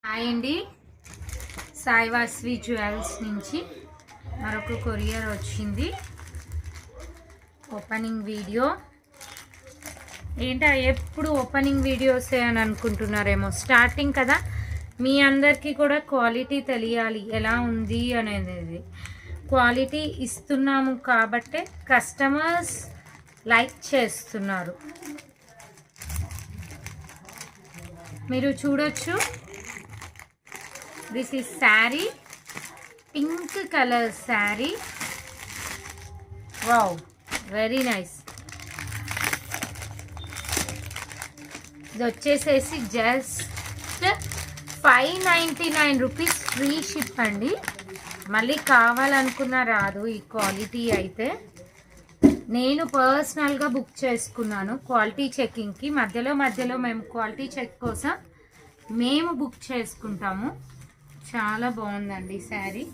Hi అండి, Sai Vasavi jewels నుంచి మరొక కొరియర్ వచ్చింది. ఓపెనింగ్ వీడియో ఏంటా, ఎప్పుడు ఓపెనింగ్ వీడియోసే అని అనుకుంటున్నారేమో. స్టార్టింగ్ కదా, మీ అందరికీ కూడా క్వాలిటీ తెలియాలి ఎలా ఉంది అనేది. క్వాలిటీ ఇస్తున్నాము కాబట్టే కస్టమర్స్ లైక్ చేస్తున్నారు. మీరు చూడొచ్చు, this is sari, pink colour sari. Wow, very nice. ఇది వచ్చేసేసి జస్ట్ 599 రూపీస్ ఫ్రీ షిప్ అండి. మళ్ళీ కావాలనుకున్నా రాదు ఈ క్వాలిటీ అయితే. నేను పర్సనల్గా బుక్ చేసుకున్నాను క్వాలిటీ చెకింగ్కి. మధ్యలో మేము క్వాలిటీ చెక్ కోసం మేము బుక్ చేసుకుంటాము. చాలా బాగుందండి శారీ.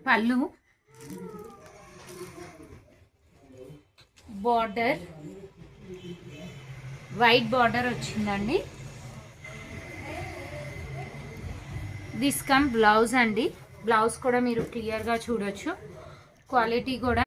పళ్ళు, బార్డర్ వైట్ బార్డర్ వచ్చిందండి. దిస్ కమ్ బ్లౌజ్ అండి. బ్లౌజ్ కూడా మీరు క్లియర్గా చూడొచ్చు. క్వాలిటీ కూడా